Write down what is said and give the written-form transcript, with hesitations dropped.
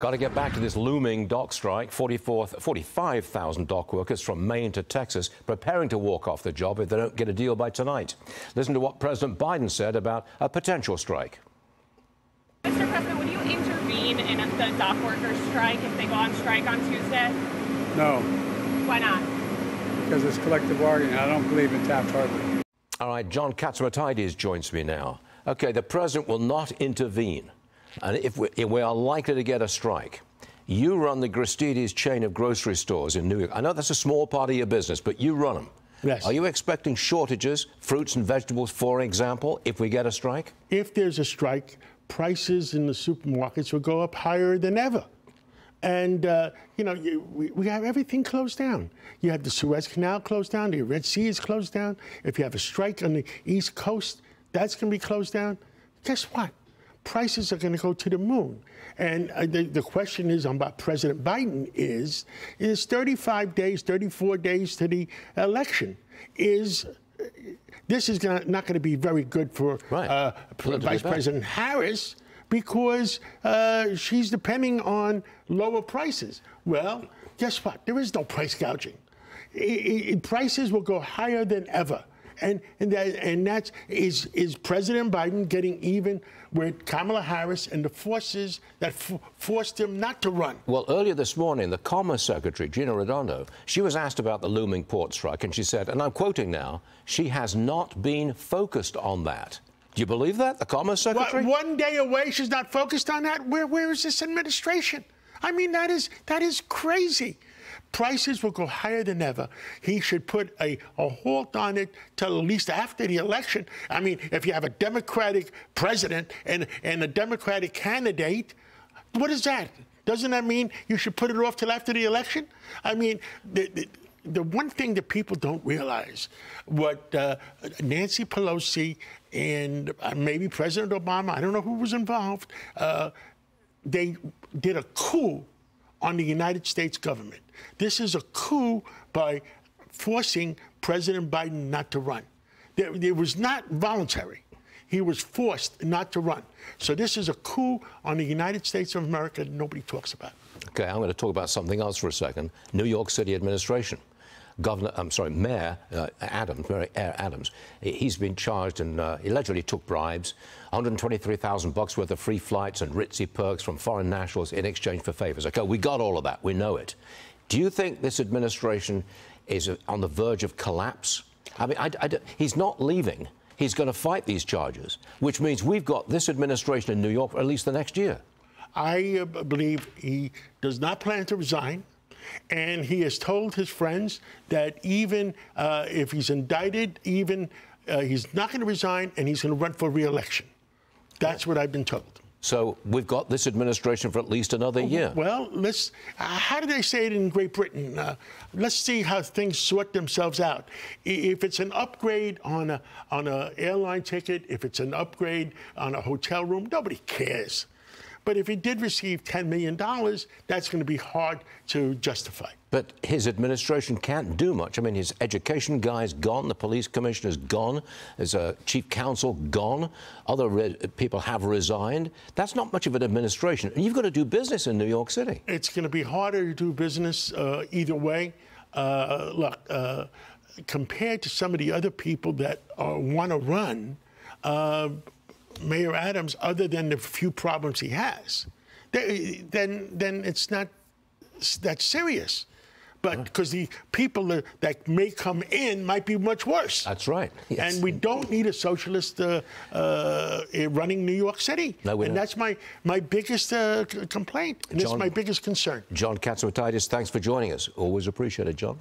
Got to get back to this looming dock strike. 45,000 dock workers from Maine to Texas preparing to walk off the job if they don't get a deal by tonight. Listen to what President Biden said about a potential strike. Mr. President, would you intervene in the dock workers strike if they go on strike on Tuesday? No. Why not? Because it's collective bargaining. I don't believe in Taft-Hartley. All right, John Catsmatidis joins me now. Okay, the president will not intervene. And if we are likely to get a strike, you run the Gristedes chain of grocery stores in New York. I know that's a small part of your business, but you run them. Yes. Are you expecting shortages, fruits and vegetables, for example, if we get a strike? If there's a strike, prices in the supermarkets will go up higher than ever. And, we have everything closed down. You have the Suez Canal closed down, the Red Sea is closed down. If you have a strike on the East Coast, that's going to be closed down. Guess what? Prices are going to go to the moon. And the question is about President Biden is 35 days, 34 days to the election. This is not going to be very good for Vice President Harris because she's depending on lower prices. Well, guess what? There is no price gouging. Prices will go higher than ever. And that's President Biden getting even with Kamala Harris and the forces that forced him not to run. Well, earlier this morning, the Commerce Secretary Gina Raimondo, she was asked about the looming port strike, and she said, and I'm quoting now, she has not been focused on that. Do you believe that, the Commerce Secretary? What, 1 day away, she's not focused on that? Where is this administration? I mean, that is crazy. Prices will go higher than ever. He should put a halt on it till at least after the election. I mean, if you have a Democratic president and a Democratic candidate, what is that? Doesn't that mean you should put it off till after the election? I mean, the one thing that people don't realize, what Nancy Pelosi and maybe President Obama, I don't know who was involved, they did a coup on the United States government. This is a coup by forcing President Biden not to run. It was not voluntary. He was forced not to run. So this is a coup on the United States of America that nobody talks about. Okay, I'm going to talk about something else for a second. New York City administration. Mayor Adams, he's been charged and he allegedly took bribes, $123,000 worth of free flights and ritzy perks from foreign nationals in exchange for favors. Okay, we got all of that. We know it. Do you think this administration is on the verge of collapse? I mean, he's not leaving. He's going to fight these charges, which means we've got this administration in New York for at least the next year. I believe he does not plan to resign. And he has told his friends that even if he's indicted, he's not going to resign and he's going to run for re-election. That's what I've been told. So we've got this administration for at least another year. Well, how do they say it in Great Britain? Let's see how things sort themselves out. If it's an upgrade on an airline ticket, if it's an upgrade on a hotel room, nobody cares. But if he did receive $10 million, that's going to be hard to justify. But his administration can't do much. I mean, his education guy's gone, the police commissioner's gone, his chief counsel gone, other people have resigned. That's not much of an administration. And you've got to do business in New York City. It's going to be harder to do business either way. Look, compared to some of the other people that want to run, Mayor Adams, other than the few problems he has, then it's not that serious. But because the people that may come in might be much worse. That's right. Yes. And we don't need a socialist running New York City. No, we don't. And that's my biggest complaint. And this is my biggest concern. John Catsmatidis, thanks for joining us. Always appreciate it, John.